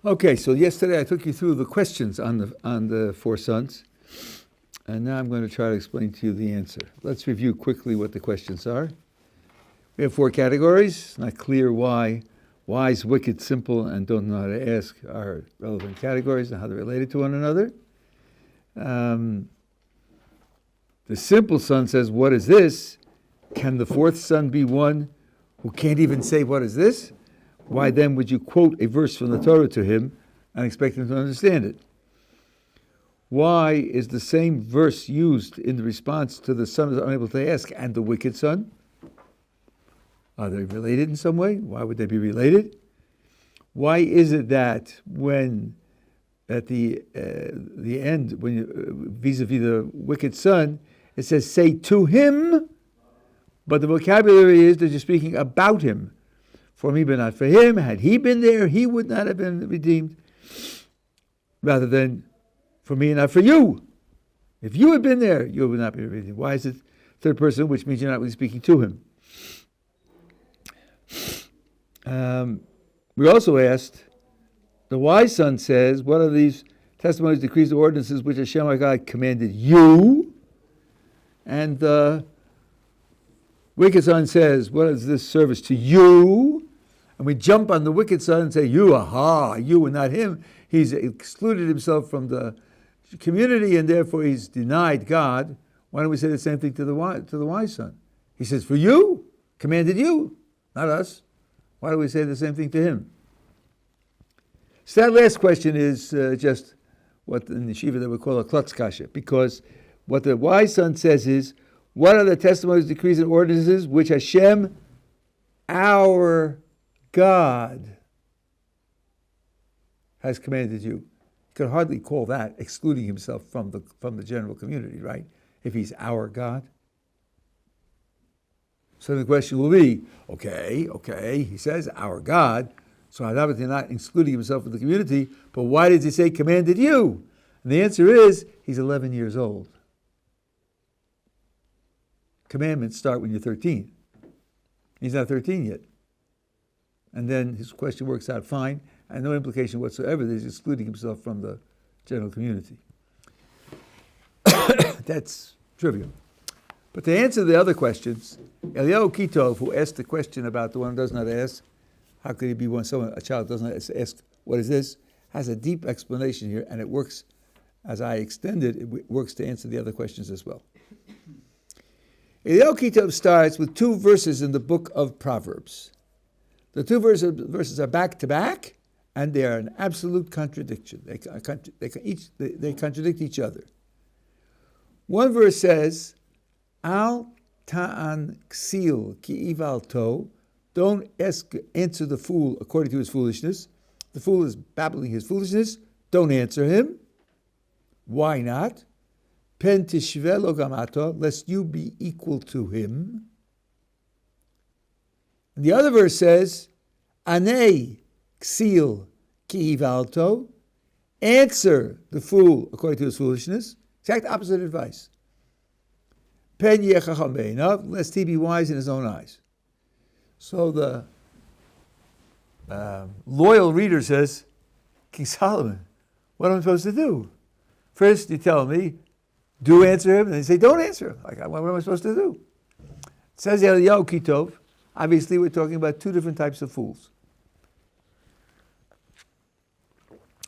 Okay, so yesterday I took you through the questions on the four sons, and now I'm going to try to explain to you the answer. Let's review quickly what the questions are. We have four categories. Not clear why wise, wicked, simple, and don't know how to ask are relevant categories and how they're related to one another. The simple son says, "What is this?" Can the fourth son be one who can't even say, "What is this?" Why then would you quote a verse from the Torah to him and expect him to understand it? Why is the same verse used in the response to the son who is unable to ask and the wicked son? Are they related in some way? Why would they be related? Why is it that when at the end, when vis-a-vis the wicked son, it says, "Say to him," but the vocabulary is that you're speaking about him. For me, but not for him. Had he been there, he would not have been redeemed. Rather than, for me and not for you. If you had been there, you would not be redeemed. Why is it third person, which means you're not really speaking to him? We also asked, the wise son says, what are these testimonies, decrees, or ordinances which Hashem our God commanded you? And the wicked son says, what is this service to you? And we jump on the wicked son and say, you, you and not him. He's excluded himself from the community and therefore he's denied God. Why don't we say the same thing to the wise son? He says, for you, commanded you, not us. Why do we say the same thing to him? So that last question is just what in the Yeshiva they would call a klutz kasha, because what the wise son says is, what are the testimonies, decrees, and ordinances which Hashem, our God, has commanded you? You could hardly call that excluding himself from the general community, right? If he's our God. So the question will be, okay, he says our God, so obviously not excluding himself from the community, but why did he say commanded you? And the answer is, he's 11 years old. Commandments start when you're 13. He's not 13 yet. And then his question works out fine, and no implication whatsoever that he's excluding himself from the general community. That's trivial. But to answer the other questions, Eliyahu Kitov, who asked the question about the one who does not ask, how could he be a child does not ask, what is this, has a deep explanation here, and it works, as I extended, it works to answer the other questions as well. Eliyahu Kitov starts with two verses in the book of Proverbs. The two verses are back to back, and they are an absolute contradiction. They contradict each other. One verse says, "Al ta'an ksil ki ivalto," don't answer the fool according to his foolishness. The fool is babbling his foolishness. Don't answer him. Why not? Pen tishve lo gamato, lest you be equal to him. And the other verse says, Anei ksil ki ivalto, answer the fool according to his foolishness. Exact opposite advice. Pen yechacham beinav, lest he be wise in his own eyes. So the loyal reader says, King Solomon, what am I supposed to do? First you tell me, do answer him, and then you say, don't answer him. Like, what am I supposed to do? It says Eliyahu Kitov, obviously we're talking about two different types of fools.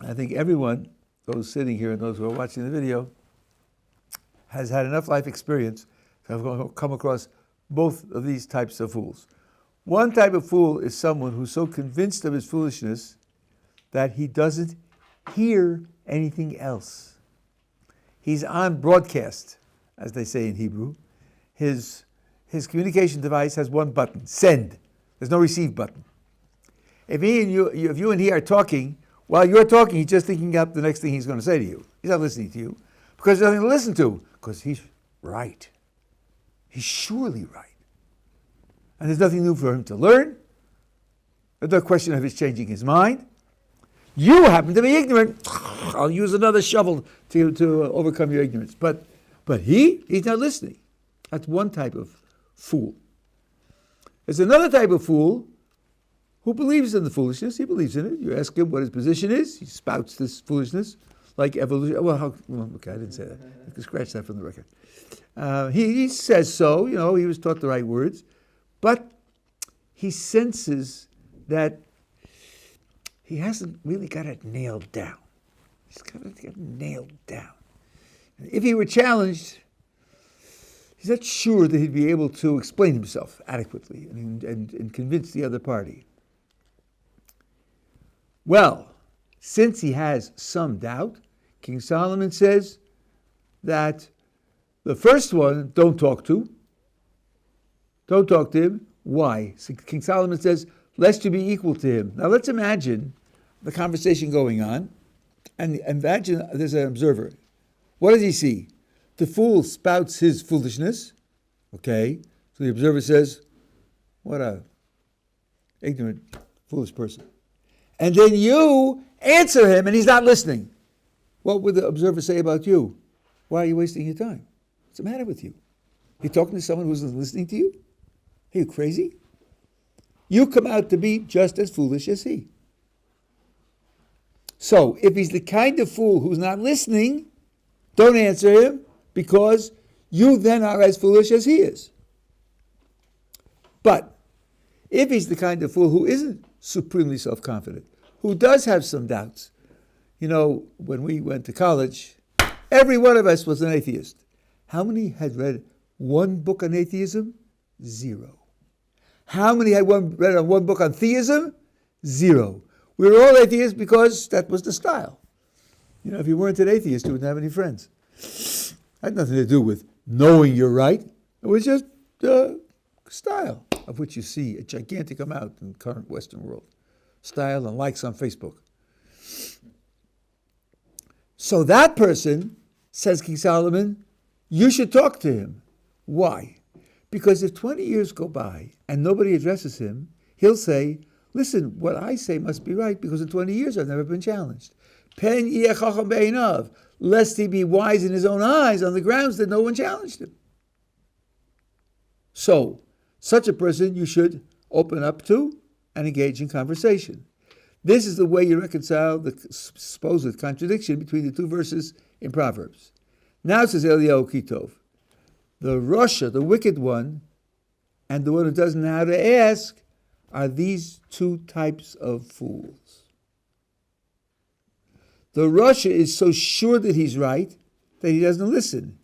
I think everyone, those sitting here and those who are watching the video, has had enough life experience to have come across both of these types of fools. One type of fool is someone who's so convinced of his foolishness that he doesn't hear anything else. He's on broadcast, as they say in Hebrew. His communication device has one button, send. There's no receive button. If you and he are talking, while you're talking, he's just thinking up the next thing he's going to say to you. He's not listening to you because there's nothing to listen to, because he's right. He's surely right. And there's nothing new for him to learn. There's no question of his changing his mind. You happen to be ignorant. I'll use another shovel to overcome your ignorance. But he's not listening. That's one type of fool. There's another type of fool who believes in the foolishness. He believes in it. You ask him what his position is. He spouts this foolishness, like evolution. Okay, I didn't say that. I can scratch that from the record. He says so. He was taught the right words, but he senses that he hasn't really got it nailed down. He's got to get nailed down. And if he were challenged, he's not sure that he'd be able to explain himself adequately and convince the other party. Well, since he has some doubt, King Solomon says that the first one, don't talk to. Don't talk to him. Why? So King Solomon says, lest you be equal to him. Now let's imagine the conversation going on, and imagine there's an observer. What does he see? The fool spouts his foolishness. Okay, so the observer says, what a ignorant, foolish person. And then you answer him, and he's not listening. What would the observer say about you? Why are you wasting your time? What's the matter with you? You're talking to someone who's listening to you? Are you crazy? You come out to be just as foolish as he. So, if he's the kind of fool who's not listening, don't answer him, because you then are as foolish as he is. But if he's the kind of fool who isn't supremely self-confident, who does have some doubts, when we went to college, every one of us was an atheist. How many had read one book on atheism? 0. How many had read one book on theism? 0. We were all atheists because that was the style. If you weren't an atheist, you wouldn't have any friends. It had nothing to do with knowing you're right. It was just style, of which you see a gigantic amount in the current Western world. Style and likes on Facebook. So that person, says King Solomon, you should talk to him. Why? Because if 20 years go by and nobody addresses him, he'll say, listen, what I say must be right, because in 20 years I've never been challenged. Pen yeh chacham be'einav, lest he be wise in his own eyes on the grounds that no one challenged him. So, such a person you should open up to and engage in conversation. This is the way you reconcile the supposed contradiction between the two verses in Proverbs. Now, says Eliyahu Kitov, the Rasha, the wicked one, and the one who doesn't know how to ask, are these two types of fools. The Rasha is so sure that he's right that he doesn't listen.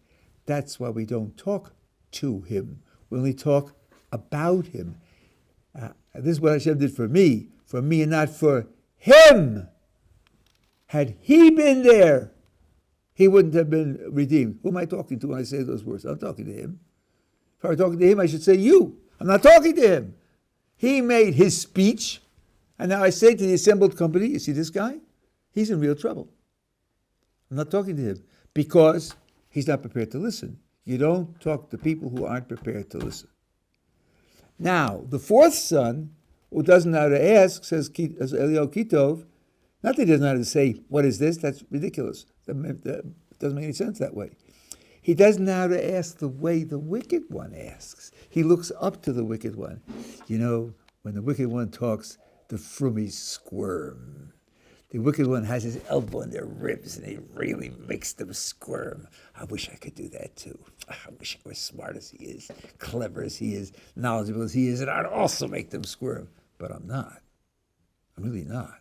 That's why we don't talk to him. We only talk about him. This is what Hashem did for me and not for him. Had he been there, he wouldn't have been redeemed. Who am I talking to when I say those words? I'm talking to him. If I were talking to him, I should say you. I'm not talking to him. He made his speech, and now I say to the assembled company, you see this guy? He's in real trouble. I'm not talking to him because he's not prepared to listen. You don't talk to people who aren't prepared to listen. Now, the fourth son, who doesn't know how to ask, says Eliyahu Kitov, not that he doesn't know how to say, what is this? That's ridiculous. That doesn't make any sense that way. He doesn't know how to ask the way the wicked one asks. He looks up to the wicked one. When the wicked one talks, the frumies squirm. The wicked one has his elbow in their ribs, and it really makes them squirm. I wish I could do that too. I wish I was smart as he is, clever as he is, knowledgeable as he is, and I'd also make them squirm. But I'm not. I'm really not.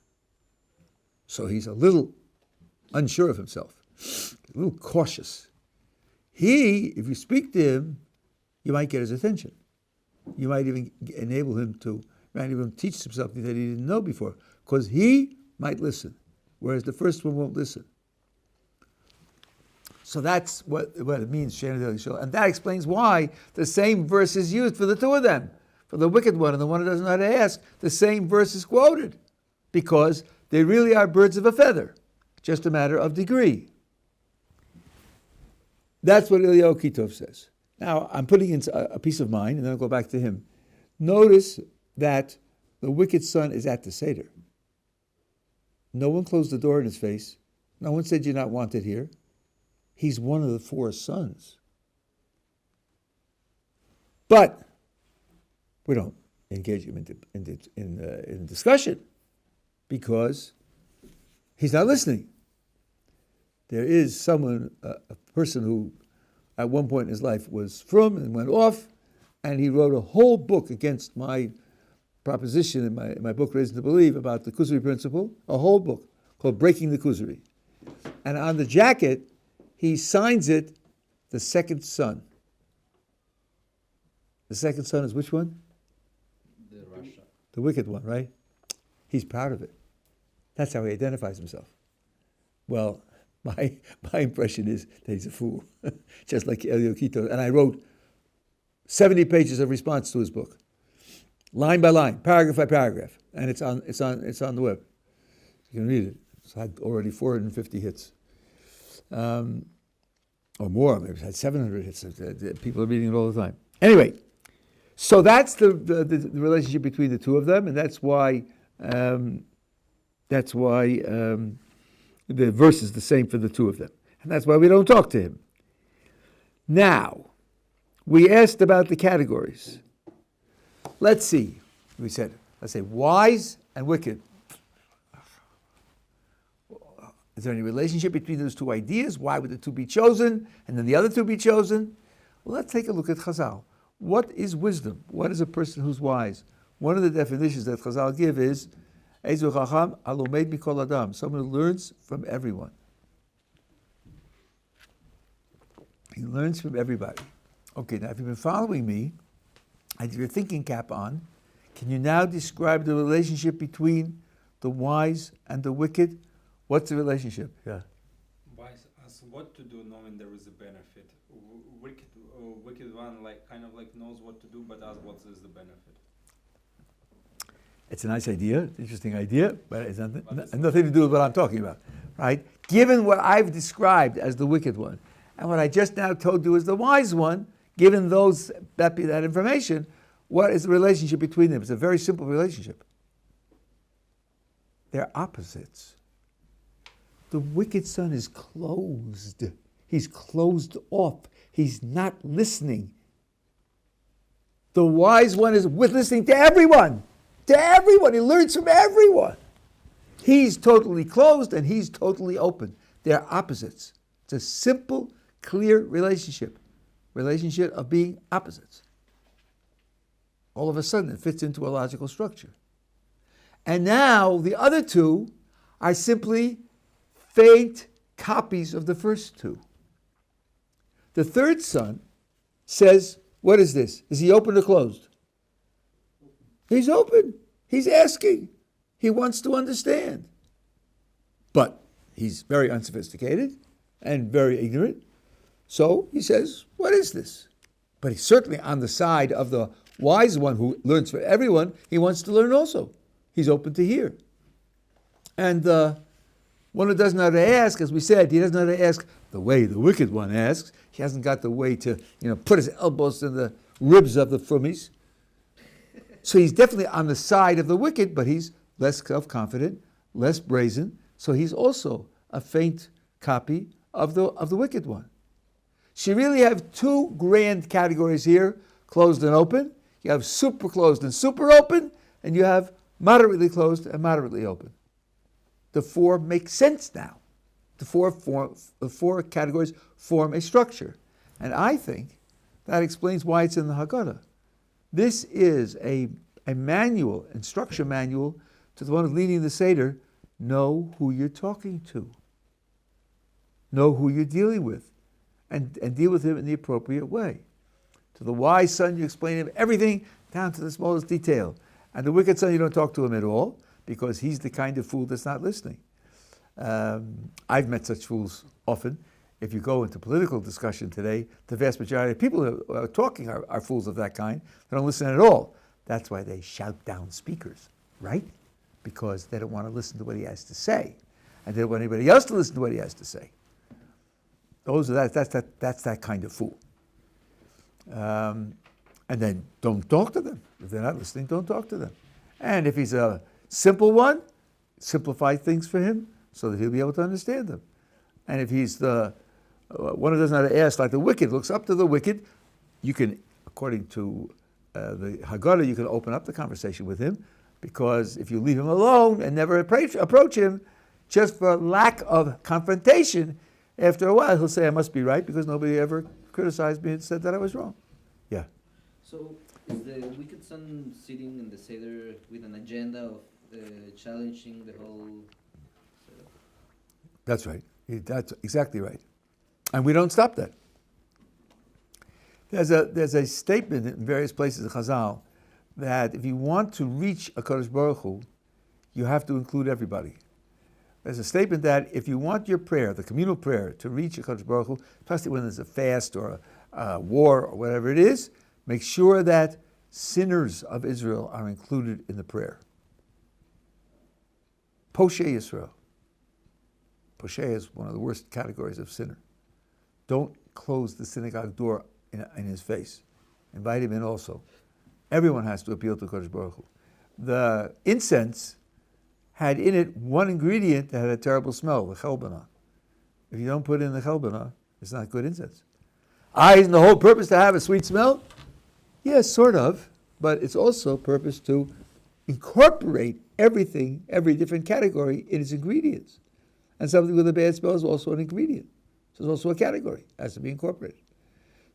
So he's a little unsure of himself, a little cautious. If you speak to him, you might get his attention. You might even enable him to, teach him something that he didn't know before, because he might listen, whereas the first one won't listen. So that's what it means, and that explains why the same verse is used for the two of them. For the wicked one and the one who doesn't know how to ask, the same verse is quoted, because they really are birds of a feather, just a matter of degree. That's what Eliyahu Kitov says. Now, I'm putting in a piece of mine, and then I'll go back to him. Notice that the wicked son is at the Seder. No one closed the door in his face. No one said you're not wanted here. He's one of the 4 sons. But we don't engage him in discussion because he's not listening. There is someone, a person who at one point in his life was frum and went off, and he wrote a whole book against my proposition in my book, Reason to Believe, about the Kuzari principle, a whole book called Breaking the Kuzari. And on the jacket, he signs it, the second son. The second son is which one? The Russia. The wicked one, right? He's proud of it. That's how he identifies himself. Well, my impression is that he's a fool, just like Elio Quito. And I wrote 70 pages of response to his book, line by line, paragraph by paragraph, and it's on the web. You can read it. It's had already 450 hits, or more. Maybe it's had 700 hits. People are reading it all the time. Anyway, so that's the relationship between the two of them, and that's why the verse is the same for the two of them, and that's why we don't talk to him. Now, we asked about the categories. Let's see. Let's say wise and wicked. Is there any relationship between those two ideas? Why would the two be chosen and then the other two be chosen? Well, let's take a look at Chazal. What is wisdom? What is a person who's wise? One of the definitions that Chazal give is Ezu Chacham Alomed Mikol Adam, someone who learns from everyone. He learns from everybody. Okay, now if you've been following me, and your thinking cap on, can you now describe the relationship between the wise and the wicked? What's the relationship? Yeah. Wise asks what to do knowing there is a benefit. Wicked one knows what to do but asks what is the benefit. It's a nice idea, interesting idea, but it's nothing to do with what I'm talking about, right? Given what I've described as the wicked one, and what I just now told you is the wise one, given that information, what is the relationship between them? It's a very simple relationship. They're opposites. The wicked son is closed. He's closed off. He's not listening. The wise one is listening to everyone. To everyone. He learns from everyone. He's totally closed and he's totally open. They're opposites. It's a simple, clear relationship. Relationship of being opposites. All of a sudden it fits into a logical structure. And now the other two are simply faint copies of the first two. The third son says, what is this? Is he open or closed? He's open. He's asking. He wants to understand. But he's very unsophisticated and very ignorant. So he says, what is this? But he's certainly on the side of the wise one who learns for everyone. He wants to learn also. He's open to hear. And one who doesn't know how to ask, as we said, he doesn't know how to ask the way the wicked one asks. He hasn't got the way to, put his elbows in the ribs of the frummies. So he's definitely on the side of the wicked, but he's less self-confident, less brazen. So he's also a faint copy of the wicked one. So you really have two grand categories here, closed and open. You have super closed and super open, and you have moderately closed and moderately open. The four make sense now. The four categories form a structure. And I think that explains why it's in the Haggadah. This is a manual, instruction manual to the one who's leading the Seder. Know who you're talking to. Know who you're dealing with. And deal with him in the appropriate way. To the wise son, you explain him everything down to the smallest detail. And the wicked son, you don't talk to him at all, because he's the kind of fool that's not listening. I've met such fools often. If you go into political discussion today, the vast majority of people who are talking are fools of that kind. They don't listen at all. That's why they shout down speakers, right? Because they don't want to listen to what he has to say. And they don't want anybody else to listen to what he has to say. That's that kind of fool. And then don't talk to them. If they're not listening, don't talk to them. And if he's a simple one, simplify things for him so that he'll be able to understand them. And if he's the one who doesn't know how to ask, like the wicked, looks up to the wicked, you can, according to the Haggadah, you can open up the conversation with him, because if you leave him alone and never approach him, just for lack of confrontation, after a while he'll say, I must be right, because nobody ever criticized me and said that I was wrong. Yeah. So is the wicked son sitting in the Seder with an agenda of challenging the whole setup? That's right. That's exactly right. And we don't stop that. There's a statement in various places in Chazal that if you want to reach a Kadosh Baruch Hu, you have to include everybody. There's a statement that if you want your prayer, the communal prayer, to reach a Kadosh Baruch Hu, especially when there's a fast or a war or whatever it is, make sure that sinners of Israel are included in the prayer. Poshei Yisrael. Poshei is one of the worst categories of sinner. Don't close the synagogue door in his face. Invite him in also. Everyone has to appeal to Kodesh Baruch Hu. The incense had in it one ingredient that had a terrible smell, the chelbana. If you don't put in the chelbana, it's not good incense. Isn't the whole purpose to have a sweet smell? Yes, sort of, but it's also purpose to incorporate everything, every different category in its ingredients. And something with a bad smell is also an ingredient. So it's also a category, it has to be incorporated.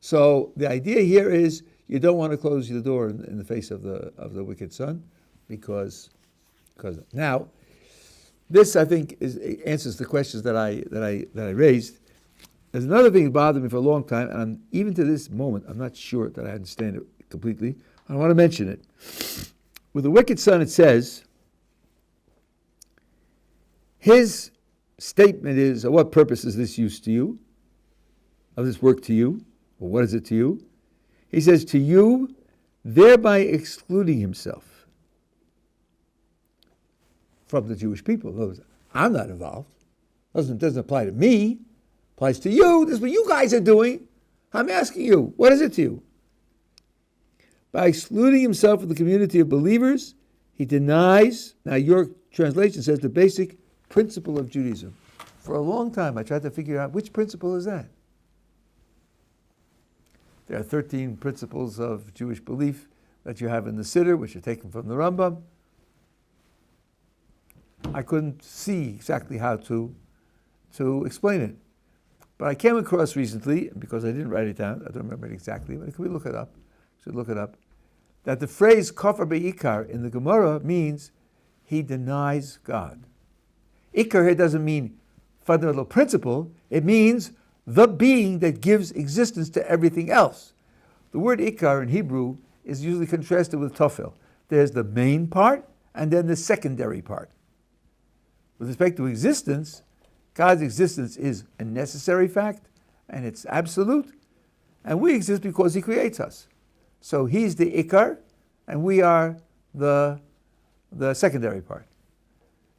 So the idea here is you don't want to close the door in the face of the wicked son, because now this, I think, answers the questions that I raised. There's another thing that bothered me for a long time, and even to this moment, I'm not sure that I understand it completely. I want to mention it. With the wicked son, it says, his statement is, of what purpose is this use to you? Of this work to you? Or what is it to you? He says, to you, thereby excluding himself from the Jewish people. In other words, I'm not involved. Doesn't apply to me. Applies to you. This is what you guys are doing. I'm asking you, what is it to you? By excluding himself from the community of believers, he denies, now your translation says, the basic principle of Judaism. For a long time, I tried to figure out which principle is that. There are 13 principles of Jewish belief that you have in the Siddur, which are taken from the Rambam. I couldn't see exactly how to explain it. But I came across recently, because I didn't write it down, I don't remember it exactly, but can we look it up? Should look it up. That the phrase kafar be'ikar in the Gemara means he denies God. Ikar here doesn't mean fundamental principle, it means the being that gives existence to everything else. The word ikar in Hebrew is usually contrasted with tofel. There's the main part and then the secondary part. With respect to existence, God's existence is a necessary fact and it's absolute, and we exist because he creates us. So he's the ikar and we are the secondary part.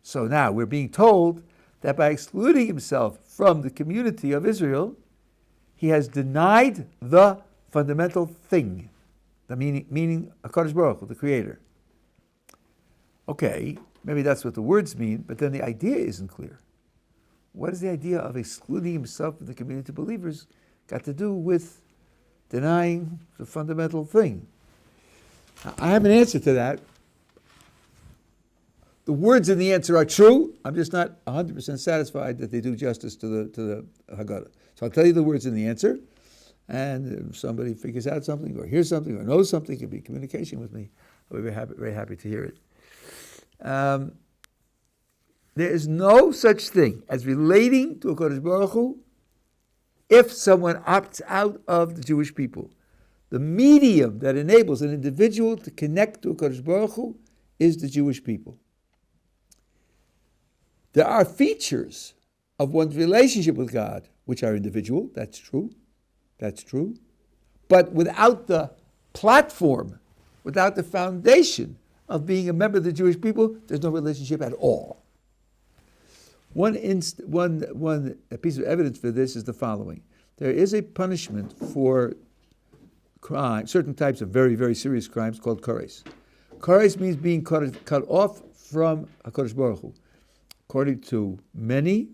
So now we're being told that by excluding himself from the community of Israel, he has denied the fundamental thing, the meaning HaKadosh Baruch Hu, the Creator. Okay, maybe that's what the words mean, but then the idea isn't clear. What is the idea of excluding himself from the community of believers got to do with denying the fundamental thing? I have an answer to that. The words in the answer are true. I'm just not 100% satisfied that they do justice to the Haggadah. So I'll tell you the words in the answer, and if somebody figures out something or hears something or knows something, can be in communication with me. I'll be very happy to hear it. There is no such thing as relating to a Kodesh Baruch Hu if someone opts out of the Jewish people. The medium that enables an individual to connect to a Kodesh Baruch Hu is the Jewish people. There are features of one's relationship with God which are individual, that's true, but without the platform, without the foundation of being a member of the Jewish people, there's no relationship at all. One piece of evidence for this is the following. There is a punishment for crime, certain types of very, very serious crimes called kares. Kares means being cut off from HaKadosh Baruch Hu. According to many,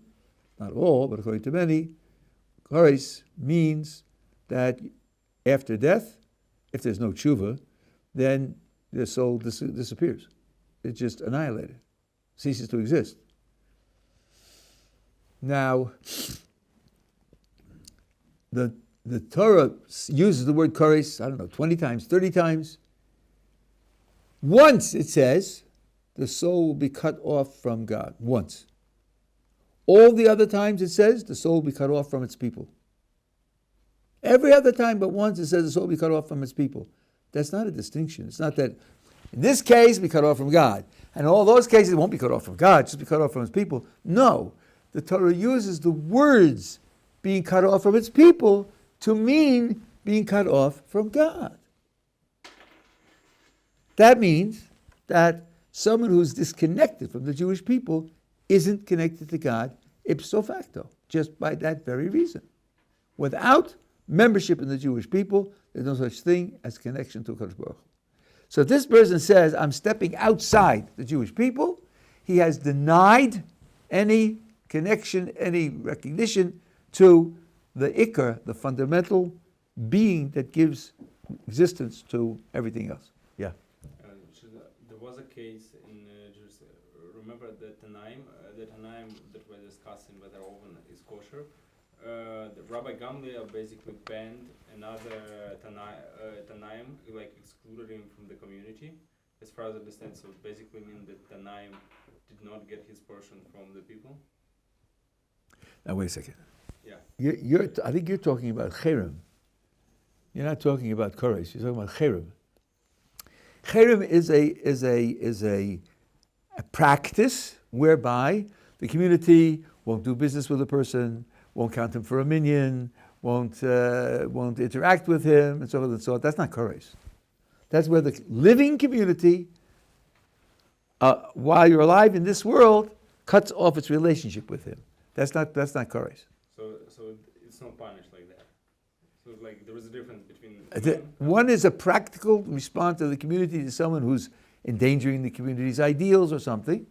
not all, but according to many, kares means that after death, if there's no tshuva, then the soul disappears. It's just annihilated, ceases to exist. Now, the Torah uses the word koros, 20 times, 30 times. Once it says, the soul will be cut off from God. Once. All the other times it says, the soul will be cut off from its people. Every other time but once it says the soul will be cut off from its people. That's not a distinction. It's not that in this case be cut off from God. And in all those cases it won't be cut off from God, just be cut off from its people. No. The Torah uses the words being cut off from its people to mean being cut off from God. That means that someone who's disconnected from the Jewish people isn't connected to God ipso facto, just by that very reason. Without membership in the Jewish people, there's no such thing as connection to Kadosh Baruch Hu. So if this person says, I'm stepping outside the Jewish people, he has denied any connection, any recognition to the ikar, the fundamental being that gives existence to everything else. Yeah. There was a case in Jerusalem. Remember the Tanaim that we're discussing whether oven is kosher. The Rabbi Gamliel basically banned another Tanaim, like excluded him from the community. As far as I understand, so it basically means that Tanaim did not get his portion from the people. Now wait a second. Yeah. I think you're talking about cherem. You're not talking about koros. You're talking about cherem. Cherem is a practice whereby the community won't do business with a person, won't count him for a minion, won't interact with him, and so on and so on. That's not koros. That's where the living community, while you're alive in this world, cuts off its relationship with him. That's not koros. So it's not punished like that. So like there is a difference between One is a practical response of the community to someone who's endangering the community's ideals or something,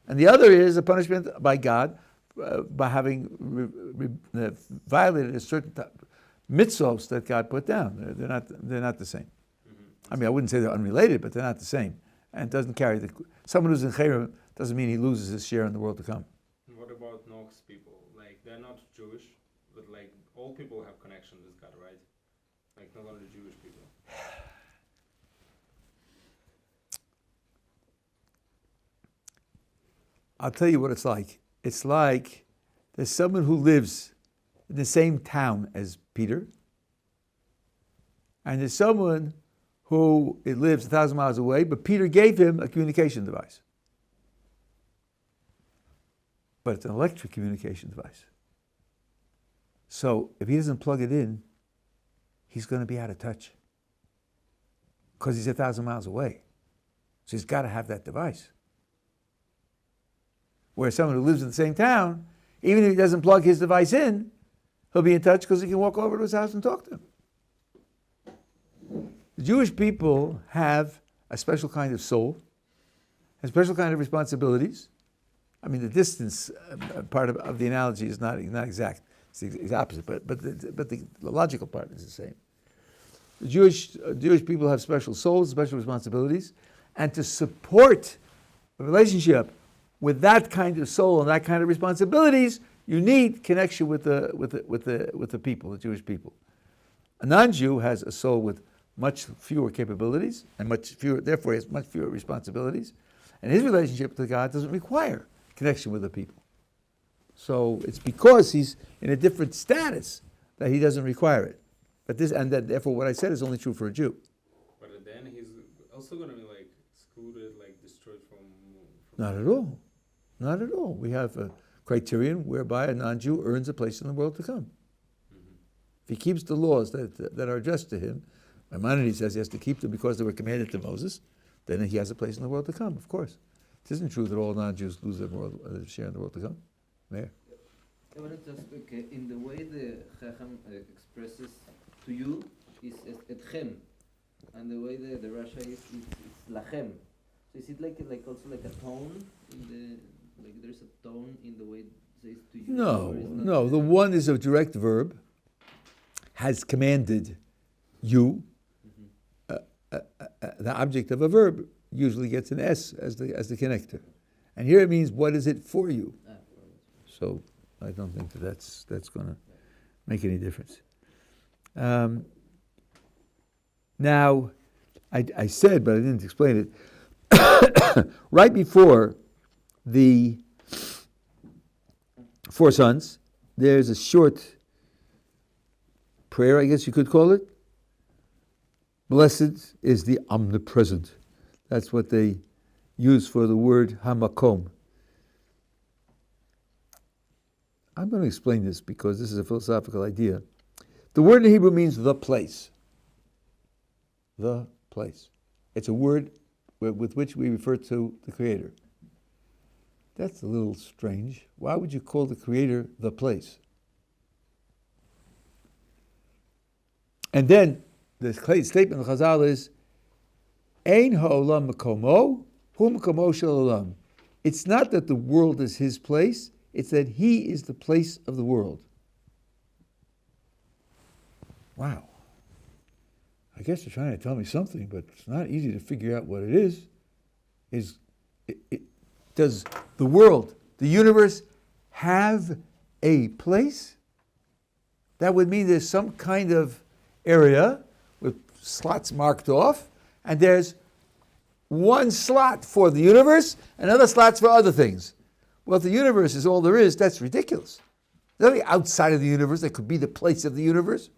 and the other is a punishment by God by having violated a certain mitzvos that God put down. They're not the same. I mean, I wouldn't say they're unrelated, but they're not the same. And it doesn't carry someone who's in cherem doesn't mean he loses his share in the world to come. What about Nox people? Like they're not Jewish, but like all people have connection with God, right? Like not only Jewish people. I'll tell you what it's like. It's like there's someone who lives in the same town as Peter, and there's someone who lives 1,000 miles away, but Peter gave him a communication device. But it's an electric communication device. So if he doesn't plug it in, he's going to be out of touch because he's 1,000 miles away. So he's got to have that device. Whereas someone who lives in the same town, even if he doesn't plug his device in, he'll be in touch because he can walk over to his house and talk to him. The Jewish people have a special kind of soul, a special kind of responsibilities. I mean, the distance part of the analogy is not exact. It's the opposite, but the logical part is the same. The Jewish people have special souls, special responsibilities, and to support a relationship with that kind of soul and that kind of responsibilities, you need connection with the people, the Jewish people. A non-Jew has a soul with much fewer capabilities and therefore he has much fewer responsibilities, and his relationship to God doesn't require connection with the people. So it's because he's in a different status that he doesn't require it. Therefore what I said is only true for a Jew. But then he's also going to be like excluded, like destroyed from Not at all. Not at all. We have a criterion whereby a non-Jew earns a place in the world to come. Mm-hmm. If he keeps the laws that are addressed to him, Maimonides says he has to keep them because they were commanded to Moses, then he has a place in the world to come, of course. It isn't true that all non-Jews lose their share in the world to come. Mayor? I wanted to ask, in the way the Chacham expresses to you is etchem, and the way the Russia is lachem. So is it like also like a tone in the, like there's a tone in the way it says to you? No. The one is a direct verb, has commanded you, the object of a verb usually gets an S as the connector. And here it means, what is it for you? So I don't think that's going to make any difference. Now, I said, but I didn't explain it, right before the 4 sons, there's a short prayer, I guess you could call it. Blessed is the omnipresent. That's what they use for the word hamakom. I'm going to explain this because this is a philosophical idea. The word in Hebrew means the place. The place. It's a word with which we refer to the Creator. That's a little strange. Why would you call the Creator the place? And then the statement of Chazal is, Ein ha'olam makomo, hu makomo shel olam. It's not that the world is his place, it's that he is the place of the world. Wow. I guess they're trying to tell me something, but it's not easy to figure out what it is. Does the world, the universe, have a place? That would mean there's some kind of area with slots marked off, and there's one slot for the universe and other slots for other things. Well, if the universe is all there is, that's ridiculous. There's nothing outside of the universe that could be the place of the universe.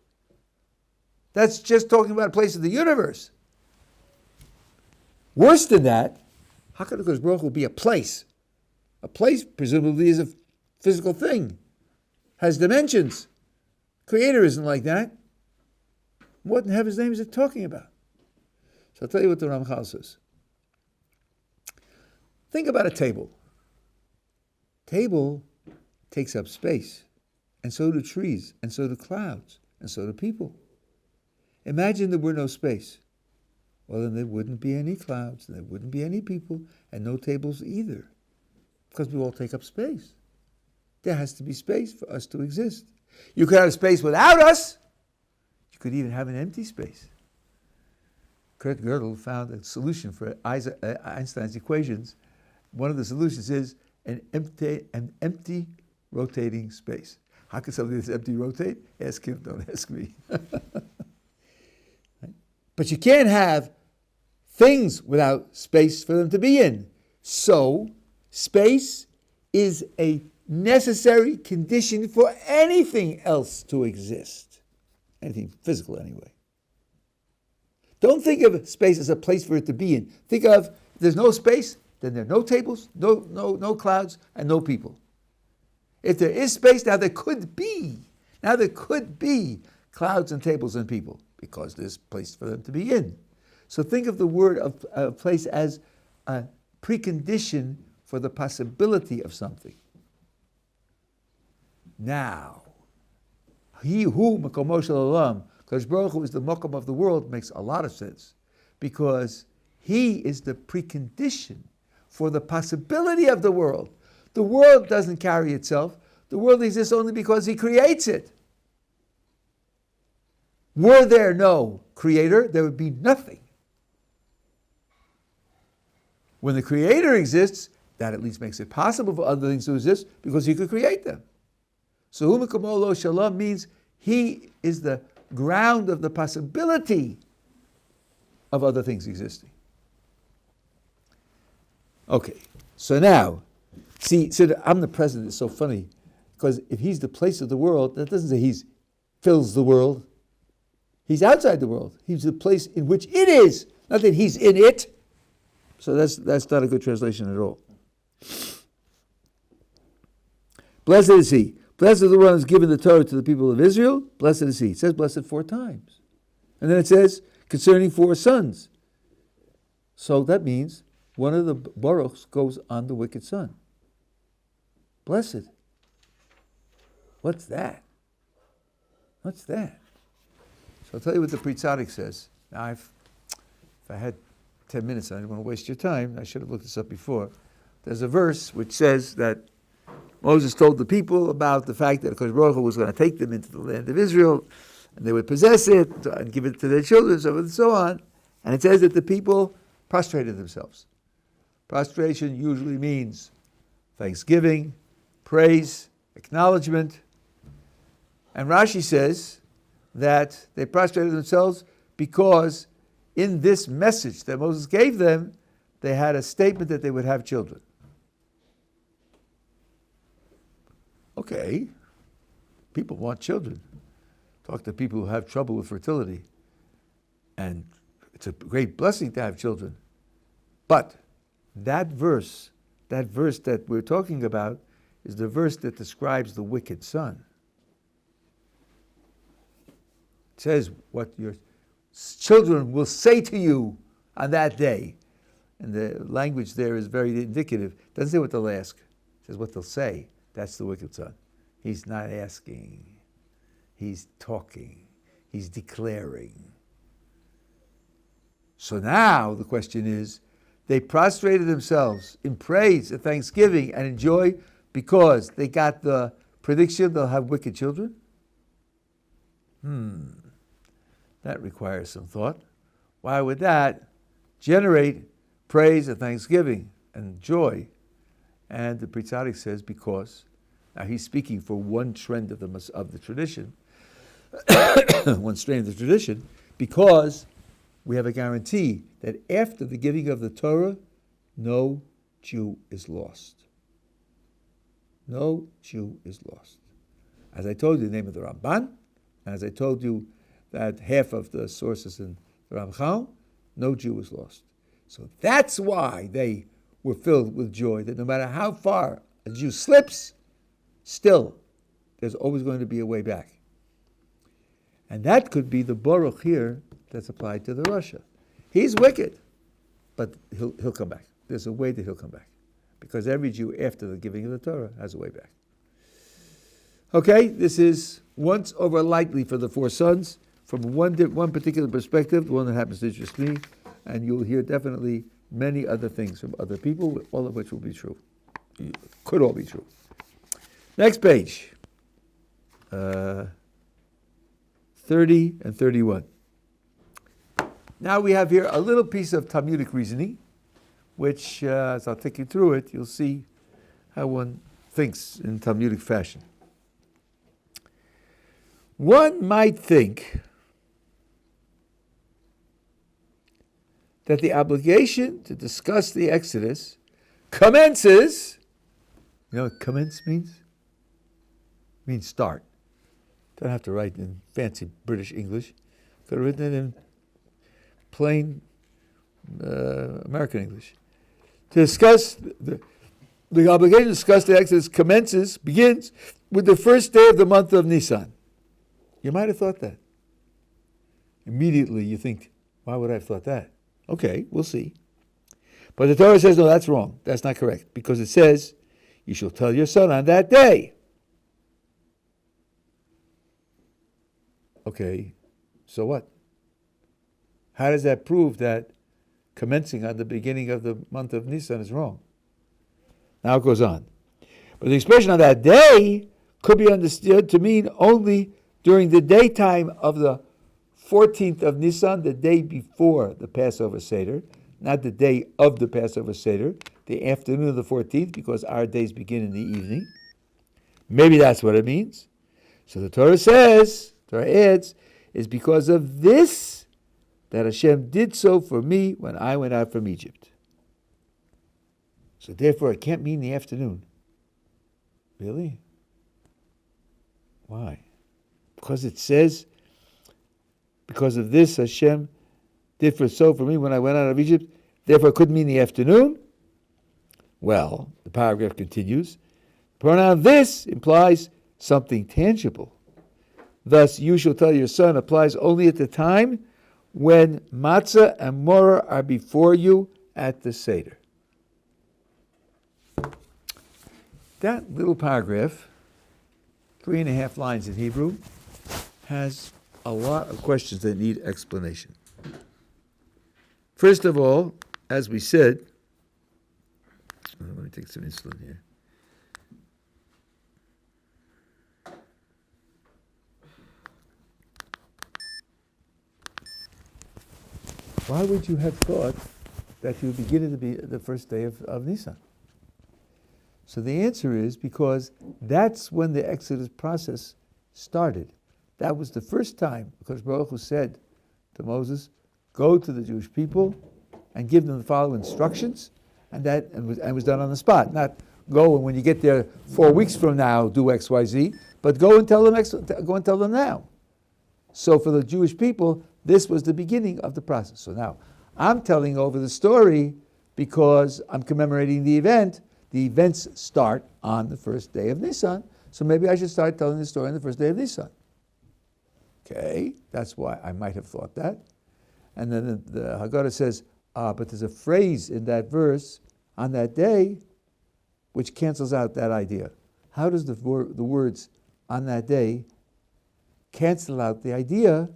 That's just talking about a place of the universe. Worse than that, how could Hakadosh Baruch Hu be a place? A place presumably is a physical thing, has dimensions. Creator isn't like that. What in heaven's name is it talking about? So I'll tell you what the Ramchal says. Think about a table. Table takes up space, and so do trees, and so do clouds, and so do people. Imagine there were no space. Well, then there wouldn't be any clouds, and there wouldn't be any people, and no tables either, because we all take up space. There has to be space for us to exist. You could have space without us. You could even have an empty space. Kurt Gödel found a solution for Einstein's equations. One of the solutions is an empty rotating space. How can something that's empty rotate? Ask him, don't ask me. Right? But you can't have things without space for them to be in. So, space is a necessary condition for anything else to exist. Anything physical, anyway. Don't think of space as a place for it to be in. Think of, if there's no space, then there are no tables, no clouds, and no people. If there is space, now there could be clouds and tables and people, because there's place for them to be in. So think of the word of place as a precondition for the possibility of something. Now, he who makomo shel olam, Kadosh Baruch Hu is the makom of the world, makes a lot of sense, because he is the precondition for the possibility of the world. The world doesn't carry itself. The world exists only because he creates it. Were there no creator, there would be nothing. When the creator exists, that at least makes it possible for other things to exist because he could create them. So hu makomo lo shalom means he is the ground of the possibility of other things existing. Okay, so now, see, so the omnipresent is so funny, because if he's the place of the world, that doesn't say he fills the world. He's outside the world. He's the place in which it is, not that he's in it. So that's not a good translation at all. Blessed is he. Blessed is the one who has given the Torah to the people of Israel. Blessed is he. It says blessed 4 times. And then it says concerning 4 sons. So that means one of the baruchs goes on the wicked son. Blessed. What's that? What's that? So I'll tell you what the Pri Tzaddik says. Now, if I had 10 minutes and I didn't want to waste your time, I should have looked this up before. There's a verse which says that Moses told the people about the fact that Kadosh Baruch Hu was going to take them into the land of Israel, and they would possess it and give it to their children, so on and so on. And it says that the people prostrated themselves. Prostration usually means thanksgiving, praise, acknowledgement. And Rashi says that they prostrated themselves because in this message that Moses gave them, they had a statement that they would have children. Okay, people want children. Talk to people who have trouble with fertility. And it's a great blessing to have children. But that verse that we're talking about is the verse that describes the wicked son. It says what your children will say to you on that day. And the language there is very indicative. It doesn't say what they'll ask. It says what they'll say. That's the wicked son. He's not asking. He's talking. He's declaring. So now the question is, they prostrated themselves in praise and thanksgiving and in joy because they got the prediction they'll have wicked children? That requires some thought. Why would that generate praise and thanksgiving and joy? And the Pri Tzadik says because, now he's speaking for one trend of the tradition, one strain of the tradition, because we have a guarantee that after the giving of the Torah, no Jew is lost. No Jew is lost. As I told you, the name of the Ramban, and as I told you that half of the sources in the Ramchal, no Jew is lost. So that's why they were filled with joy, that no matter how far a Jew slips, still, there's always going to be a way back. And that could be the Baruch here that's applied to the Rasha. He's wicked, but he'll come back. There's a way that he'll come back. Because every Jew after the giving of the Torah has a way back. Okay, this is once over likely for the four sons from one particular perspective, the one that happens to interest me, and you'll hear definitely many other things from other people, all of which will be true. Could all be true. Next page. 30 and 31. Now we have here a little piece of Talmudic reasoning, which, as I'll take you through it, you'll see how one thinks in Talmudic fashion. One might think that the obligation to discuss the Exodus commences, you know what commence means? It means start. Don't have to write in fancy British English. Could have written it in plain American English. To discuss, the obligation to discuss the Exodus begins with the first day of the month of Nisan. You might have thought that. Immediately you think, why would I have thought that? Okay, we'll see. But the Torah says, no, that's wrong. That's not correct. Because it says, you shall tell your son on that day. Okay, so what? How does that prove that commencing on the beginning of the month of Nisan is wrong? Now it goes on. But the expression on that day could be understood to mean only during the daytime of the 14th of Nisan, the day before the Passover Seder, not the day of the Passover Seder, the afternoon of the 14th, because our days begin in the evening. Maybe that's what it means. So the Torah adds, is because of this that Hashem did so for me when I went out from Egypt. So therefore it can't mean the afternoon. Really? Why? Because it says, because of this Hashem did so for me when I went out of Egypt, therefore it couldn't mean the afternoon? Well, the paragraph continues. The pronoun this implies something tangible. Thus, you shall tell your son applies only at the time when matzah and morah are before you at the Seder. That little paragraph, 3.5 lines in Hebrew, has a lot of questions that need explanation. First of all, as we said, let me take some insulin here. why would you have thought that you would begin it to be the first day of Nisan? So the answer is because that's when the Exodus process started. That was the first time because Baruch Hu said to Moses, go to the Jewish people and give them the following instructions, and was done on the spot. Not go and when you get there 4 weeks from now do X, Y, Z, but go and tell them now. So for the Jewish people, this was the beginning of the process. So now I'm telling over the story because I'm commemorating the event. The events start on the first day of Nisan, so maybe I should start telling the story on the first day of Nisan. Okay, that's why I might have thought that. And then the Haggadah says, but there's a phrase in that verse, on that day, which cancels out that idea. How does the words, on that day, cancel out the idea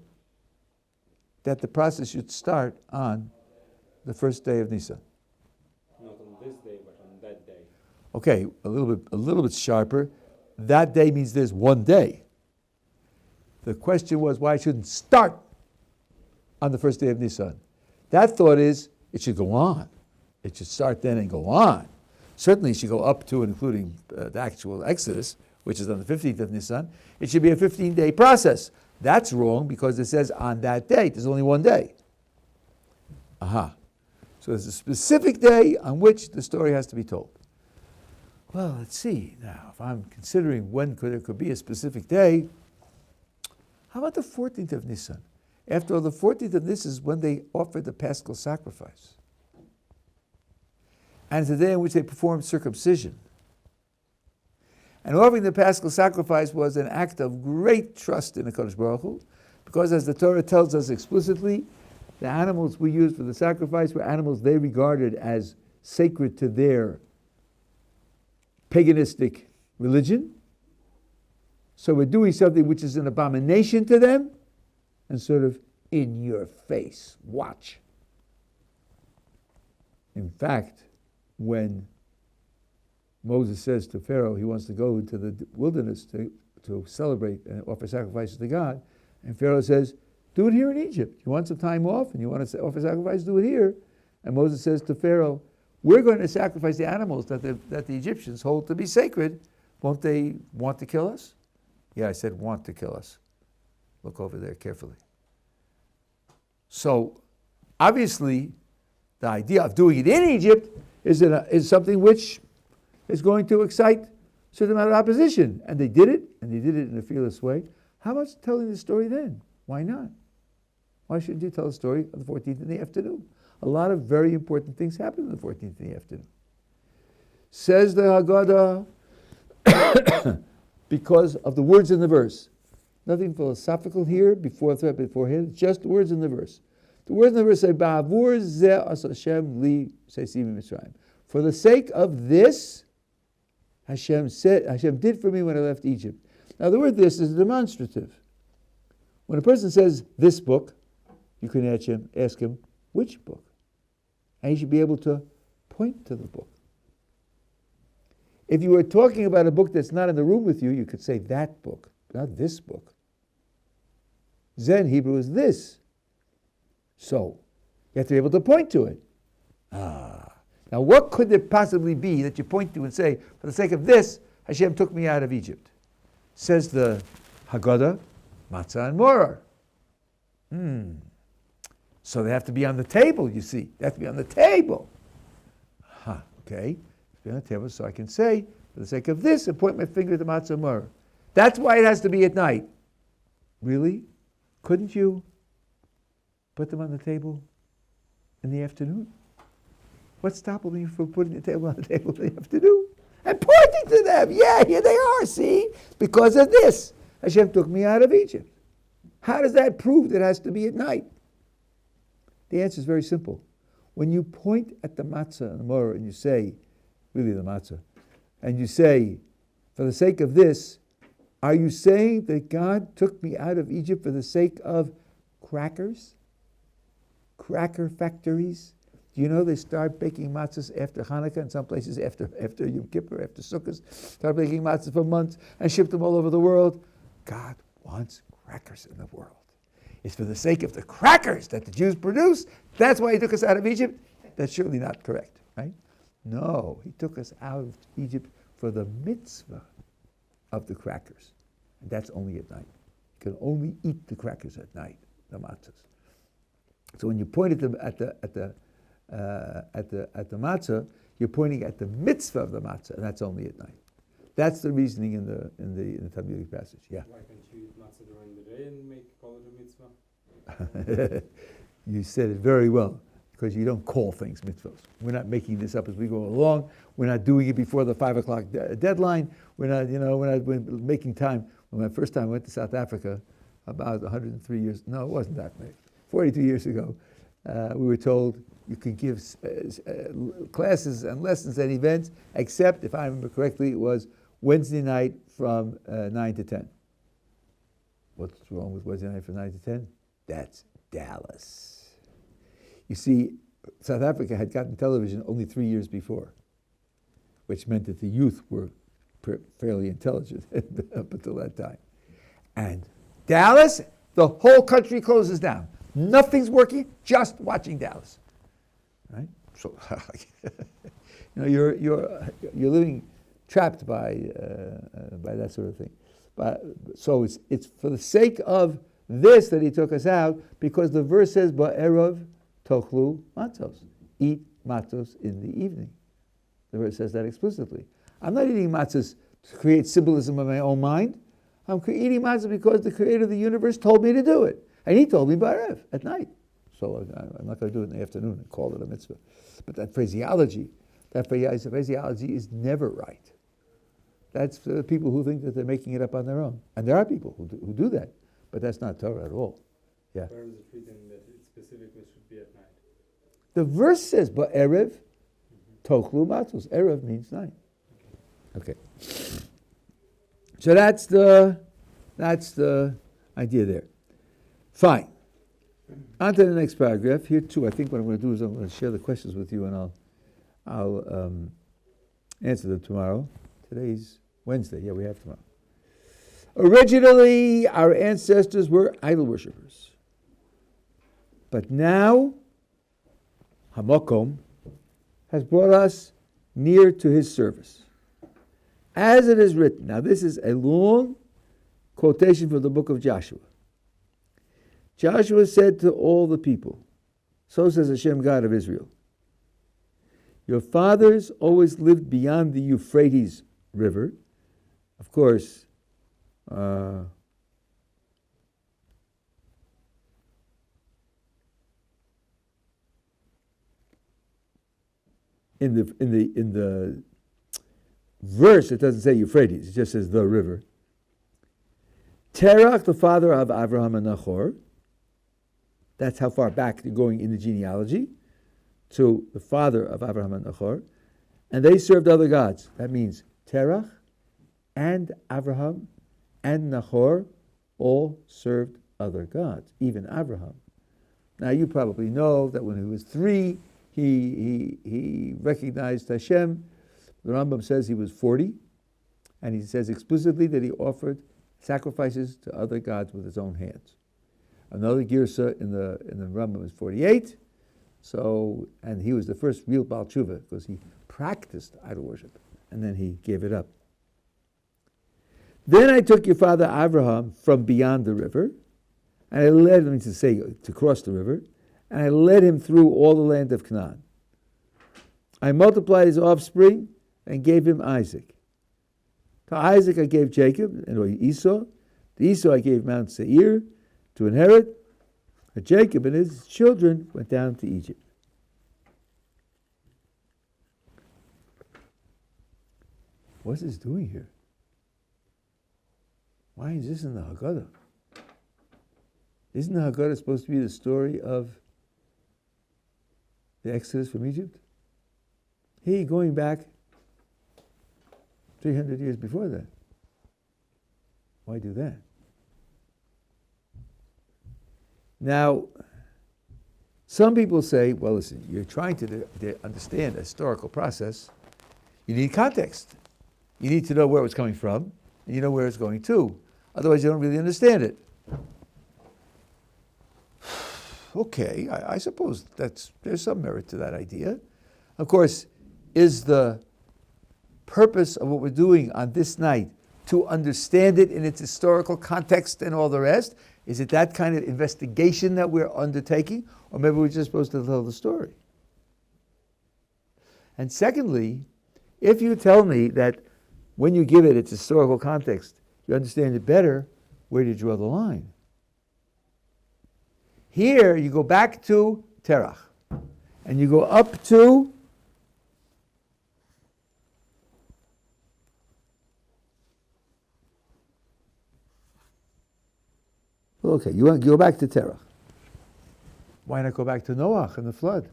that the process should start on the first day of Nisan? Not on this day, but on that day. Okay, a little bit sharper. That day means there's one day. The question was why it shouldn't start on the first day of Nisan. That thought is it should go on. It should start then and go on. Certainly it should go up to and including the actual Exodus, which is on the 15th of Nisan. It should be a 15-day process. That's wrong because it says on that date. There's only one day. Aha. So there's a specific day on which the story has to be told. Well, let's see. Now, if I'm considering when there could be a specific day, how about the 14th of Nisan? After all, the 14th of Nisan is when they offered the Paschal sacrifice. And it's the day in which they performed circumcision. And offering the Paschal sacrifice was an act of great trust in the Kadosh Baruch Hu, because as the Torah tells us explicitly, the animals we used for the sacrifice were animals they regarded as sacred to their paganistic religion. So we're doing something which is an abomination to them, and sort of in your face, watch. In fact, when Moses says to Pharaoh he wants to go into the wilderness to celebrate and offer sacrifices to God, and Pharaoh says, do it here in Egypt. You want some time off and you want to offer sacrifice, do it here. And Moses says to Pharaoh, we're going to sacrifice the animals that the Egyptians hold to be sacred. Won't they want to kill us? Yeah, I said want to kill us. Look over there carefully. So, obviously, the idea of doing it in Egypt is something which is going to excite a certain amount of opposition. And they did it in a fearless way. How about telling the story then? Why not? Why shouldn't you tell the story on the 14th in the afternoon? A lot of very important things happen on the 14th in the afternoon. Says the Haggadah, because of the words in the verse. Nothing philosophical here beforehand, just the words in the verse. The words in the verse say, Ba'avur zeh as Hashem li seisivi Mitzrayim. For the sake of this, Hashem did for me when I left Egypt. Now the word this is demonstrative. When a person says this book, you can ask him which book. And he should be able to point to the book. If you were talking about a book that's not in the room with you, you could say that book, not this book. Zen Hebrew is this. So, you have to be able to point to it. Now what could there possibly be that you point to and say, for the sake of this, Hashem took me out of Egypt? Says the Haggadah, matzah and moror. So they have to be on the table, you see. They have to be on the table. Okay. Be on the table so I can say, for the sake of this, and point my finger to matzah and moror. That's why it has to be at night. Really? Couldn't you put them on the table in the afternoon? What's stopping you from putting the table on the table in the afternoon? And pointing to them. Yeah, here they are, see? Because of this, Hashem took me out of Egypt. How does that prove that it has to be at night? The answer is very simple. When you point at the matzah and the moror and you say, really the matzah, and you say, for the sake of this, are you saying that God took me out of Egypt for the sake of crackers? Cracker factories? Do you know they start baking matzahs after Hanukkah, in some places after Yom Kippur, after Sukkot, start baking matzahs for months and ship them all over the world? God wants crackers in the world. It's for the sake of the crackers that the Jews produce. That's why he took us out of Egypt. That's surely not correct, right? No, he took us out of Egypt for the mitzvah of the crackers. And that's only at night. You can only eat the crackers at night, the matzahs. So when you point at the matzah, you're pointing at the mitzvah of the matzah, and that's only at night. That's the reasoning in the Talmudic passage. Yeah. Why can't you eat matzah during the day and call it a mitzvah? You said it very well, because you don't call things mitzvahs. We're not making this up as we go along. We're not doing it before the 5 o'clock deadline. We're making time. When my first time I went to South Africa, about 103 years, no, it wasn't that many, 42 years ago, we were told you could give classes and lessons and events, except, if I remember correctly, it was Wednesday night from 9 to 10. What's wrong with Wednesday night from 9 to 10? That's Dallas. You see, South Africa had gotten television only 3 years before, which meant that the youth were fairly intelligent up until that time. And Dallas, the whole country closes down. Nothing's working, just watching Dallas. Right? So, you're living trapped by that sort of thing. But so it's for the sake of this that he took us out, because the verse says, "Ba'erav tochlu matzos," eat matzos in the evening. The verse says that explicitly. I'm not eating matzos to create symbolism in my own mind. I'm eating matzos because the Creator of the universe told me to do it, and He told me ba'erev at night. So I'm not going to do it in the afternoon and call it a mitzvah. But that phraseology is never right. That's for the people who think that they're making it up on their own. And there are people who do that, but that's not Torah at all. Yeah. Where is it written that it specifically should be at night? The verse says, "Ba'erev tochlu matzos." Erev means night. Okay. So that's the idea there. Fine. On to the next paragraph. Here too, I think what I'm going to do is I'm going to share the questions with you, and I'll answer them tomorrow. Today's Wednesday. Yeah, we have tomorrow. Originally, our ancestors were idol worshippers. But now, Hamakom has brought us near to His service. As it is written. Now, this is a long quotation from the book of Joshua. Joshua said to all the people, so says Hashem, God of Israel, your fathers always lived beyond the Euphrates River. Of course, in the verse it doesn't say Euphrates; it just says the river. Terach, the father of Avraham and Nahor. That's how far back they're going in the genealogy, to the father of Avraham and Nahor. And they served other gods. That means Terach and Avraham and Nahor all served other gods, even Avraham. Now you probably know that when he was 3, he recognized Hashem. The Rambam says he was 40, and he says explicitly that he offered sacrifices to other gods with his own hands. Another girsa in the Rambam is 48. So, and he was the first real Baal Tshuva because he practiced idol worship, and then he gave it up. Then I took your father Avraham from beyond the river, and I led him to cross the river, and I led him through all the land of Canaan. I multiplied his offspring and gave him Isaac. To Isaac I gave Jacob and Esau. To Esau I gave Mount Seir to inherit. But Jacob and his children went down to Egypt. What's this doing here? Why is this in the Haggadah? Isn't the Haggadah supposed to be the story of the Exodus from Egypt? Hey, going back 300 years before that. Why do that? Now, some people say, well, listen, you're trying to understand a historical process. You need context. You need to know where it's coming from, and you know where it's going to. Otherwise, you don't really understand it. Okay, I suppose there's some merit to that idea. Of course, is the purpose of what we're doing on this night to understand it in its historical context and all the rest? Is it that kind of investigation that we're undertaking? Or maybe we're just supposed to tell the story? And secondly, if you tell me that when you give it its historical context, you understand it better, where do you draw the line? Here, you go back to Terach, and you go up to okay, you go back to Terach. Why not go back to Noach and the flood?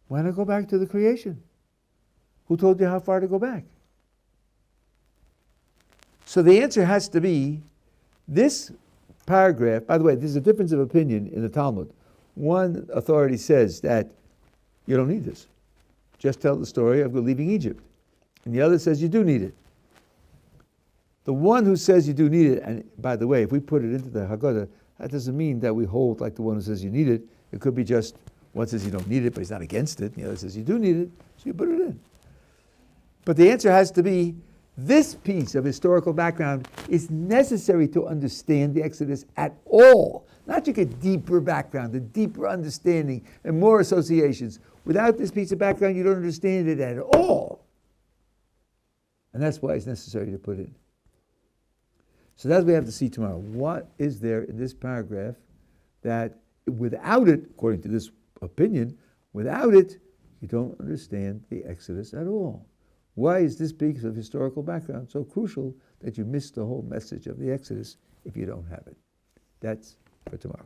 Why not go back to the creation? Who told you how far to go back? So the answer has to be this paragraph. By the way, there's a difference of opinion in the Talmud. One authority says that you don't need this. Just tell the story of leaving Egypt. And the other says you do need it. The one who says you do need it, and by the way, if we put it into the Haggadah, that doesn't mean that we hold like the one who says you need it. It could be just one says you don't need it, but he's not against it. And the other says you do need it, so you put it in. But the answer has to be this piece of historical background is necessary to understand the Exodus at all. Not to get deeper background, a deeper understanding, and more associations. Without this piece of background, you don't understand it at all. And that's why it's necessary to put it in. So that's what we have to see tomorrow. What is there in this paragraph that without it, according to this opinion, without it, you don't understand the Exodus at all? Why is this piece of historical background so crucial that you miss the whole message of the Exodus if you don't have it? That's for tomorrow.